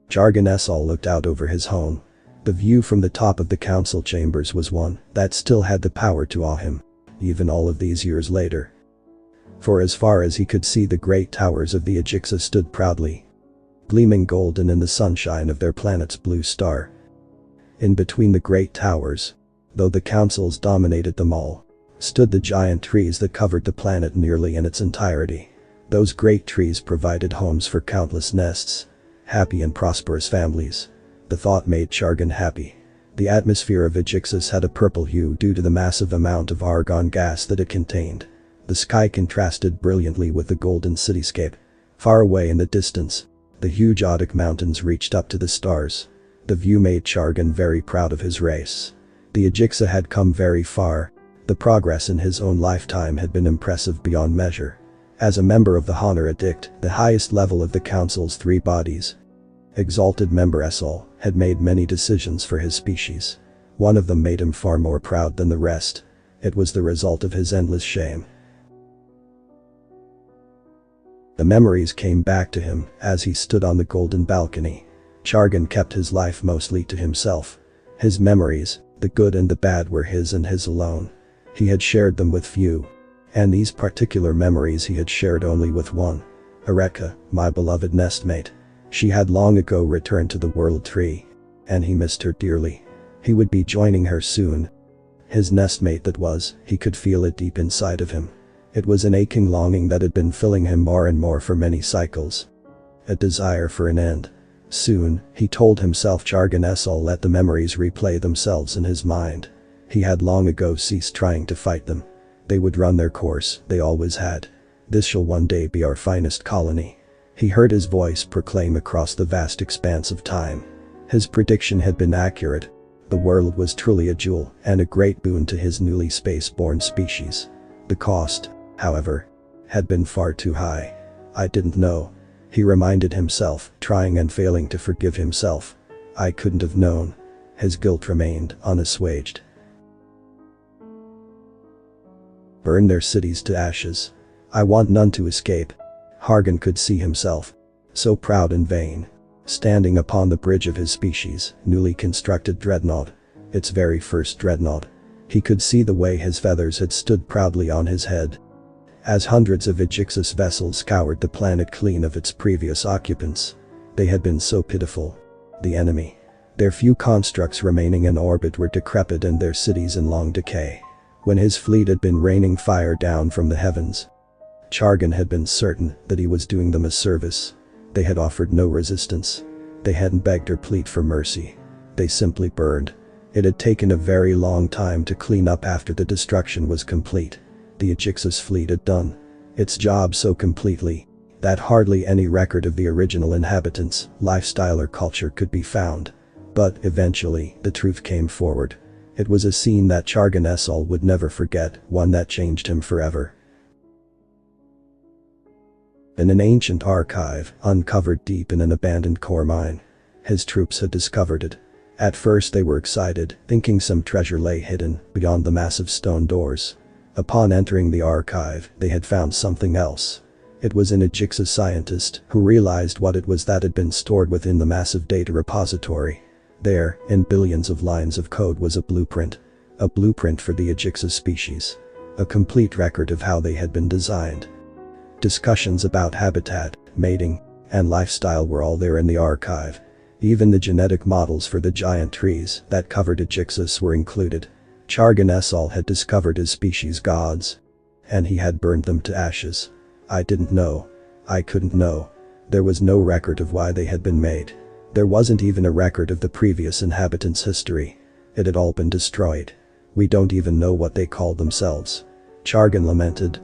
Jargon Essol looked out over his home. The view from the top of the council chambers was one that still had the power to awe him, even all of these years later. For as far as he could see, the great towers of the Ajixa stood proudly, gleaming golden in the sunshine of their planet's blue star. In between the great towers, though the councils dominated them all, stood the giant trees that covered the planet nearly in its entirety. Those great trees provided homes for countless nests, happy and prosperous families. The thought made Jargon happy. The atmosphere of Ajixa had a purple hue due to the massive amount of argon gas that it contained. The sky contrasted brilliantly with the golden cityscape. Far away in the distance, the huge Audic mountains reached up to the stars. The view made Jargon very proud of his race. The Ajixa had come very far. The progress in his own lifetime had been impressive beyond measure. As a member of the Honor Edict, the highest level of the Council's 3 bodies, Exalted Member Essol had made many decisions for his species. One of them made him far more proud than the rest. It was the result of his endless shame. The memories came back to him as he stood on the golden balcony. Jargon kept his life mostly to himself. His memories, the good and the bad, were his and his alone. He had shared them with few. And these particular memories he had shared only with one. Eureka, my beloved nestmate. She had long ago returned to the World Tree. And he missed her dearly. He would be joining her soon. His nestmate that was, he could feel it deep inside of him. It was an aching longing that had been filling him more and more for many cycles. A desire for an end. Soon, he told himself, Jargon Essol let the memories replay themselves in his mind. He had long ago ceased trying to fight them. They would run their course, they always had. This shall one day be our finest colony. He heard his voice proclaim across the vast expanse of time. His prediction had been accurate. The world was truly a jewel and a great boon to his newly space-born species. The cost, however, had been far too high. I didn't know. He reminded himself, trying and failing to forgive himself. I couldn't have known. His guilt remained unassuaged. Burn their cities to ashes. I want none to escape. Jargon could see himself, so proud and vain, standing upon the bridge of his species' newly constructed dreadnought. Its very first dreadnought. He could see the way his feathers had stood proudly on his head. As hundreds of Ajixa vessels scoured the planet clean of its previous occupants. They had been so pitiful. The enemy. Their few constructs remaining in orbit were decrepit and their cities in long decay. When his fleet had been raining fire down from the heavens, Jargon had been certain that he was doing them a service. They had offered no resistance. They hadn't begged or pleaded for mercy. They simply burned. It had taken a very long time to clean up after the destruction was complete. The Ajixa fleet had done its job so completely that hardly any record of the original inhabitants' lifestyle or culture could be found. But eventually, the truth came forward. It was a scene that Jargon Essol would never forget, one that changed him forever. In an ancient archive, uncovered deep in an abandoned core mine, his troops had discovered it. At first they were excited, thinking some treasure lay hidden beyond the massive stone doors. Upon entering the archive, they had found something else. It was an Ajixa scientist who realized what it was that had been stored within the massive data repository. There, in billions of lines of code, was a blueprint. A blueprint for the Ajixa species. A complete record of how they had been designed. Discussions about habitat, mating, and lifestyle were all there in the archive. Even the genetic models for the giant trees that covered Ajixa were included. Jargon Essol had discovered his species' gods. And he had burned them to ashes. I didn't know. I couldn't know. There was no record of why they had been made. There wasn't even a record of the previous inhabitants' history. It had all been destroyed. We don't even know what they called themselves. Jargon lamented,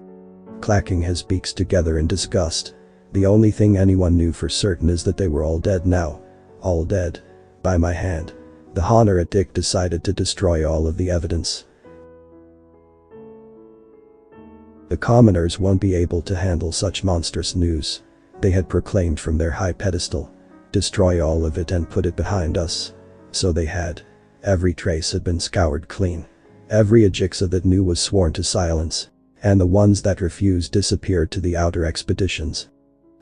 clacking his beaks together in disgust. The only thing anyone knew for certain is that they were all dead now. All dead. By my hand. The Honor Edict decided to destroy all of the evidence. The commoners won't be able to handle such monstrous news. They had proclaimed from their high pedestal. Destroy all of it and put it behind us. So they had. Every trace had been scoured clean. Every Ajixa that knew was sworn to silence. And the ones that refused disappeared to the outer expeditions.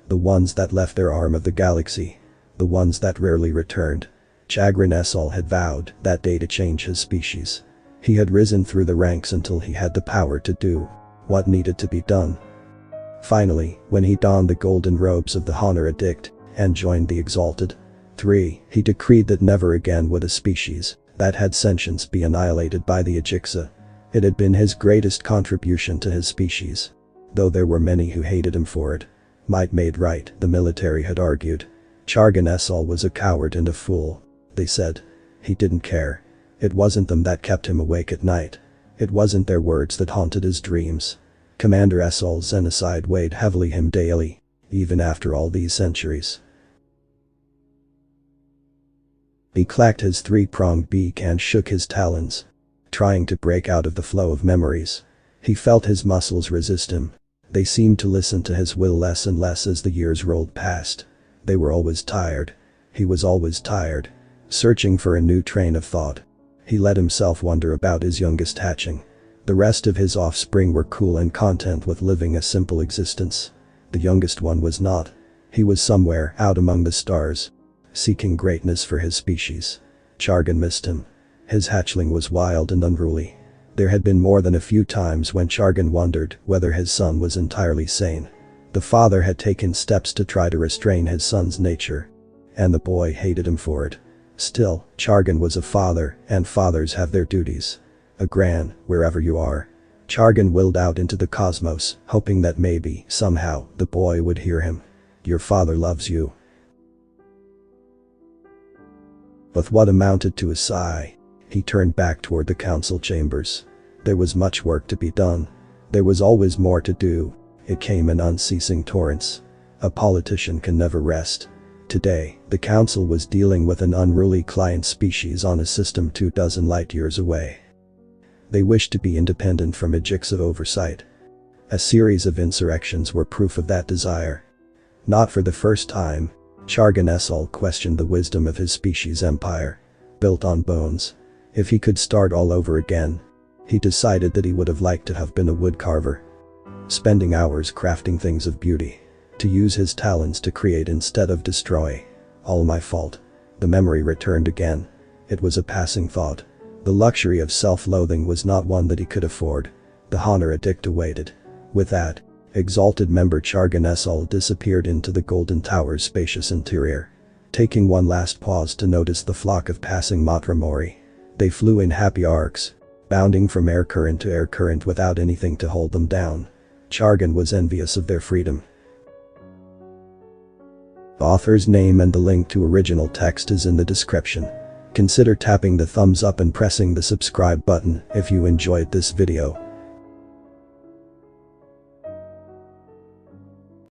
The ones that left their arm of the galaxy the ones that rarely returned. Chagrin Essel had vowed that day to change his species. He had risen through the ranks until he had the power to do what needed to be done. Finally, when he donned the golden robes of the Honor Addict and joined the Exalted 3, he decreed that never again would a species that had sentience be annihilated by the Ajixa. It had been his greatest contribution to his species, though there were many who hated him for it. Might made right, the military had argued. Chagrin Essel was a coward and a fool, they said. He didn't care. It wasn't them that kept him awake at night. It wasn't their words that haunted his dreams. Commander Essel's genocide weighed heavily him daily, even after all these centuries. He clacked his three-pronged beak and shook his talons, trying to break out of the flow of memories. He felt his muscles resist him. They seemed to listen to his will less and less as the years rolled past. They were always tired. He was always tired, searching for a new train of thought. He let himself wonder about his youngest hatching. The rest of his offspring were cool and content with living a simple existence. The youngest one was not. He was somewhere out among the stars, seeking greatness for his species. Chagrin missed him. His hatchling was wild and unruly. There had been more than a few times when Chagrin wondered whether his son was entirely sane. The father had taken steps to try to restrain his son's nature, and the boy hated him for it. Still, Chagrin was a father, and fathers have their duties. A gran, wherever you are. Chagrin willed out into the cosmos, hoping that maybe, somehow, the boy would hear him. Your father loves you. With what amounted to a sigh, he turned back toward the council chambers. There was much work to be done. There was always more to do. It came in unceasing torrents. A politician can never rest. Today, the council was dealing with an unruly client species on a system 24 light-years away. They wished to be independent from Ajixa oversight. A series of insurrections were proof of that desire. Not for the first time, Chagrin Essel questioned the wisdom of his species' empire, built on bones. If he could start all over again, he decided that he would have liked to have been a woodcarver, spending hours crafting things of beauty, to use his talents to create instead of destroy. All my fault. The memory returned again. It was a passing thought. The luxury of self-loathing was not one that he could afford. The Honor Addict awaited. With that, Exalted member Chagrin Essel disappeared into the Golden Tower's spacious interior, taking one last pause to notice the flock of passing Matramori. They flew in happy arcs, bounding from air current to air current without anything to hold them down. Chagrin was envious of their freedom. The author's name and the link to original text is in the description. Consider tapping the thumbs up and pressing the subscribe button if you enjoyed this video.